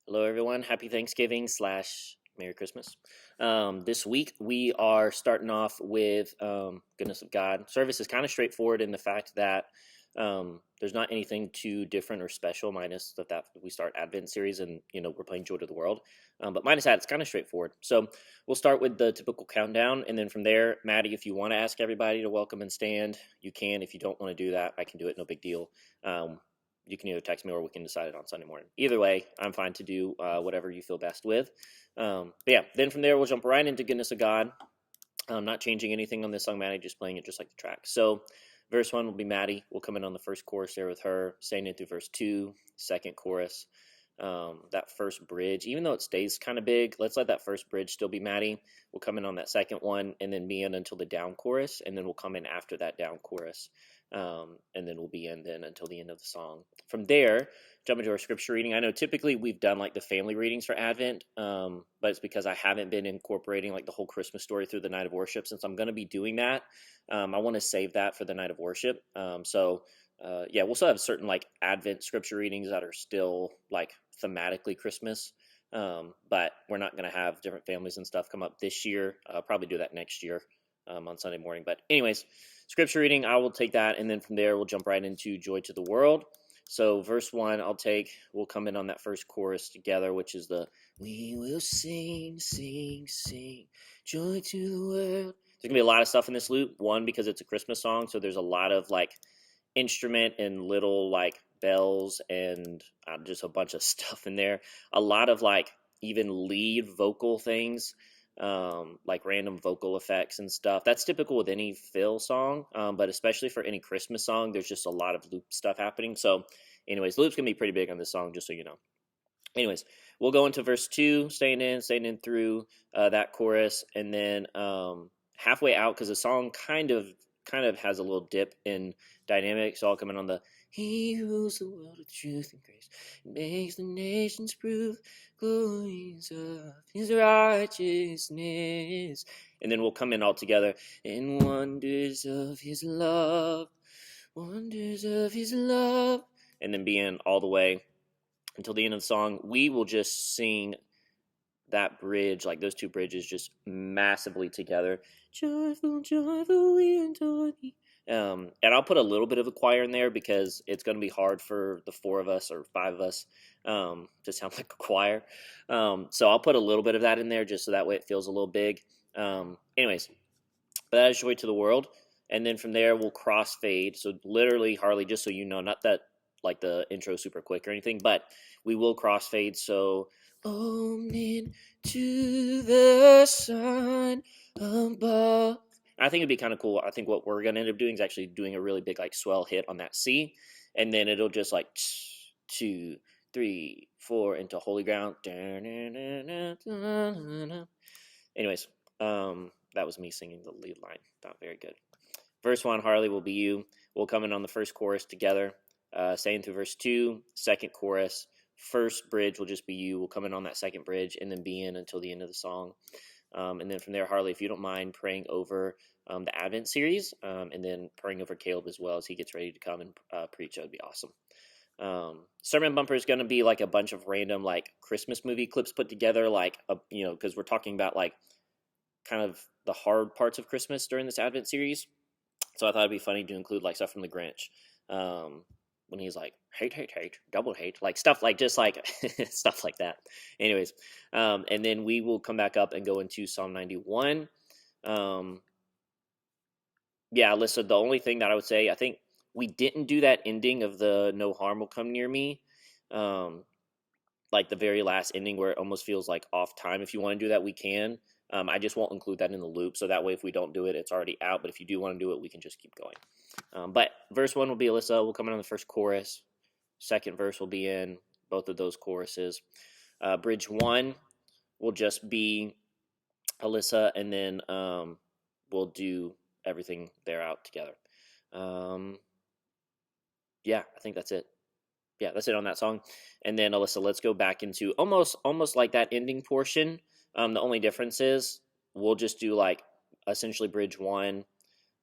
Hello, everyone. Happy Thanksgiving / Merry Christmas. This week we are starting off with Goodness of God. Service is kind of straightforward in the fact that there's not anything too different or special, minus the fact that we start Advent series and we're playing Joy to the World. But minus that, it's kind of straightforward. So we'll start with the typical countdown, and then from there, Maddie, if you want to ask everybody to welcome and stand, you can. If you don't want to do that, I can do it. No big deal. You can either text me or we can decide it on Sunday morning. Either way, I'm fine to do whatever you feel best with. But yeah, then from there, we'll jump right into Goodness of God. I'm not changing anything on this song, Maddie, just playing it just like the track. So verse 1 will be Maddie. We'll come in on the first chorus there with her, saying it through verse 2, second chorus. That first bridge, even though it stays kind of big, let's let that first bridge still be Maddie. We'll come in on that second one and then be in until the down chorus, and then we'll come in after that down chorus. And then we'll be in then until the end of the song. From there, jump into our scripture reading. I know typically we've done like the family readings for Advent, but it's because I haven't been incorporating like the whole Christmas story through the night of worship. Since I'm going to be doing that, I want to save that for the night of worship. Yeah, we'll still have certain like Advent scripture readings that are still like thematically Christmas. But we're not going to have different families and stuff come up this year. I'll probably do that next year on Sunday morning. But anyways, scripture reading, I will take that, and then from there we'll jump right into Joy to the World. So verse 1, we'll come in on that first chorus together, which is the "We will sing, sing, sing, joy to the world." There's going to be a lot of stuff in this loop. One, because it's a Christmas song, so there's a lot of like instrument and little like bells and just a bunch of stuff in there. A lot of like even lead vocal things, like random vocal effects and stuff. That's typical with any Phil song, but especially for any Christmas song, there's just a lot of loop stuff happening. So anyways, loop's gonna be pretty big on this song, just so you know. Anyways, we'll go into verse 2, staying in through that chorus, and then halfway out, because the song kind of has a little dip in dynamic, so I'll come in on the "He rules the world with truth and grace, makes the nations prove glories of his righteousness," and then we'll come in all together, "and wonders of his love, wonders of his love," and then be in all the way until the end of the song. We will just sing that bridge, like those two bridges, just massively together. Joyful, joyful, we adore thee. And I'll put a little bit of a choir in there because it's going to be hard for the four of us or five of us to sound like a choir. So I'll put a little bit of that in there just so that way it feels a little big. Anyways, but that is Joy to the World. And then from there, we'll crossfade. So literally, Harley, just so you know, not that like the intro super quick or anything, but we will crossfade. So, "Omen to the sun above." I think it'd be kind of cool. I think what we're going to end up doing is actually doing a really big like swell hit on that C, and then it'll just like 2, 3, 4 into Holy Ground. Anyways, that was me singing the lead line. Not very good. Verse 1, Harley, will be you. We'll come in on the first chorus together, saying through verse 2, second chorus. First bridge will just be you. We'll come in on that second bridge and then be in until the end of the song. And then from there, Harley, if you don't mind praying over the Advent series, and then praying over Caleb as well as he gets ready to come and preach, that would be awesome. Sermon bumper is going to be like a bunch of random like Christmas movie clips put together, like because we're talking about like kind of the hard parts of Christmas during this Advent series. So I thought it'd be funny to include like stuff from the Grinch, when he's like hate, hate, hate, double hate, like stuff like just like stuff like that. Anyways, and then we will come back up and go into Psalm 91. Yeah, Alyssa, the only thing that I would say, I think we didn't do that ending of the "No harm will come near me," like the very last ending where it almost feels like off time. If you want to do that, we can. I just won't include that in the loop, so that way if we don't do it, it's already out. But if you do want to do it, we can just keep going. But verse 1 will be Alyssa. We'll come in on the first chorus. Second verse will be in both of those choruses. Bridge 1 will just be Alyssa, and then we'll do everything there out together. Yeah, I think that's it. Yeah, that's it on that song. And then Alyssa, let's go back into almost like that ending portion. The only difference is we'll just do like essentially bridge 1.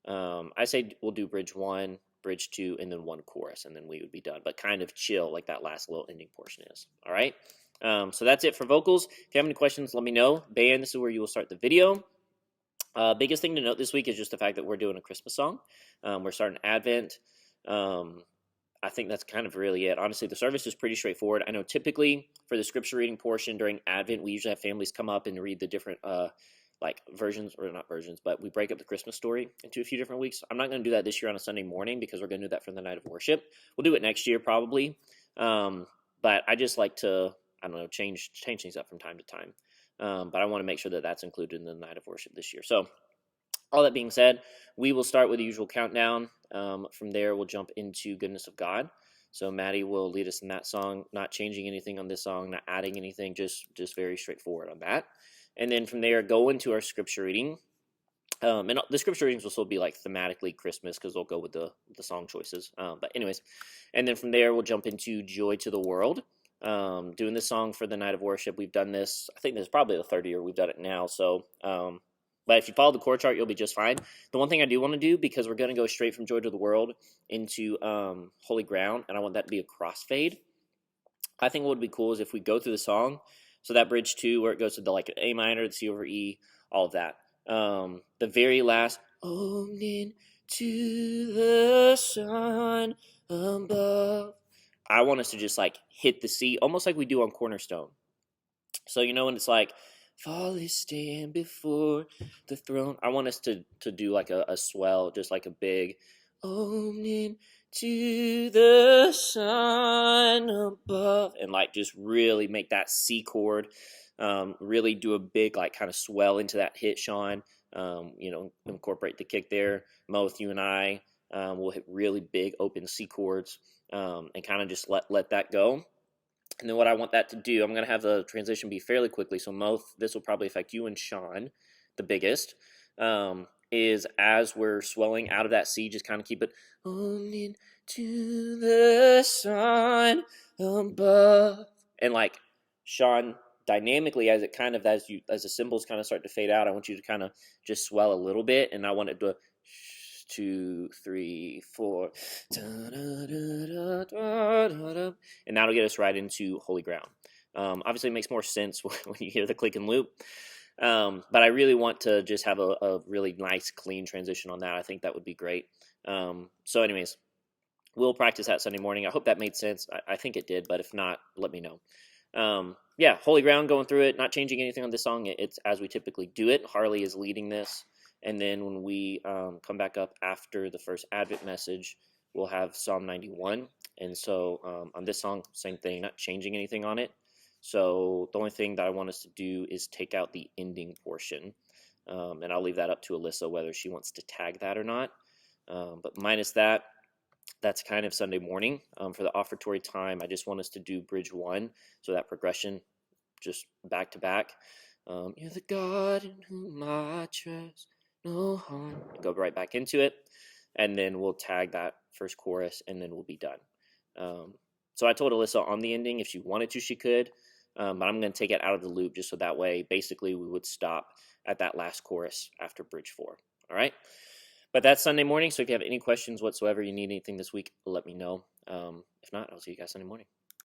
I say we'll do bridge 1, bridge 2, and then one chorus, and then we would be done. But kind of chill like that last little ending portion is. All right. So that's it for vocals. If you have any questions, let me know. Band, this is where you will start the video. Biggest thing to note this week is just the fact that we're doing a Christmas song. We're starting Advent. I think that's kind of really it. Honestly, the service is pretty straightforward. I know typically for the scripture reading portion during Advent, we usually have families come up and read the different like versions, or not versions, but we break up the Christmas story into a few different weeks. I'm not going to do that this year on a Sunday morning because we're going to do that for the night of worship. We'll do it next year probably, but I just like to, I don't know, change things up from time to time. But I want to make sure that that's included in the night of worship this year. So all that being said, we will start with the usual countdown. From there, we'll jump into Goodness of God. So Maddie will lead us in that song, not changing anything on this song, not adding anything, just very straightforward on that. And then from there, go into our scripture reading. And the scripture readings will still be like thematically Christmas because they'll go with the song choices. But anyways, and then from there, we'll jump into Joy to the World. Doing this song for the night of worship. We've done this, I think this is probably the third year we've done it now. So, but if you follow the chord chart, you'll be just fine. The one thing I do want to do, because we're going to go straight from Joy to the World into Holy Ground, and I want that to be a crossfade. I think what would be cool is if we go through the song, so that bridge 2 where it goes to the like A minor, the C over E, all of that. The very last, opening to the sun above. I want us to just like hit the C, almost like we do on Cornerstone. So when it's like, Father, stand before the throne. I want us to do like a swell, just like a big, opening to the sun above, and like just really make that C chord, really do a big like kind of swell into that hit, Sean. Incorporate the kick there. Moth, you and I will hit really big open C chords, and kind of just let that go. And then what I want that to do, I'm going to have the transition be fairly quickly. So Moth, this will probably affect you and Sean the biggest, is as we're swelling out of that C, just kind of keep it on into the sun above. And like Sean, dynamically, as the cymbals kind of start to fade out, I want you to kind of just swell a little bit, and I want it to 2, 3, 4, and that'll get us right into Holy Ground. Obviously, it makes more sense when you hear the click and loop, but I really want to just have a really nice, clean transition on that. I think that would be great. So anyways, we'll practice that Sunday morning. I hope that made sense. I think it did, but if not, let me know. Yeah, Holy Ground, going through it, not changing anything on this song. It's as we typically do it. Harley is leading this. And then when we come back up after the first Advent message, we'll have Psalm 91. And so on this song, same thing, not changing anything on it. So the only thing that I want us to do is take out the ending portion. And I'll leave that up to Alyssa whether she wants to tag that or not. But minus that, that's kind of Sunday morning. For the offertory time, I just want us to do bridge 1. So that progression just back to back. You're the God in whom I trust. No harm. Go right back into it, and then we'll tag that first chorus, and then we'll be done. So I told Alyssa on the ending if she wanted to, she could, but I'm going to take it out of the loop just so that way, basically, we would stop at that last chorus after bridge 4. All right, but that's Sunday morning. So if you have any questions whatsoever, you need anything this week, let me know. If not, I'll see you guys Sunday morning.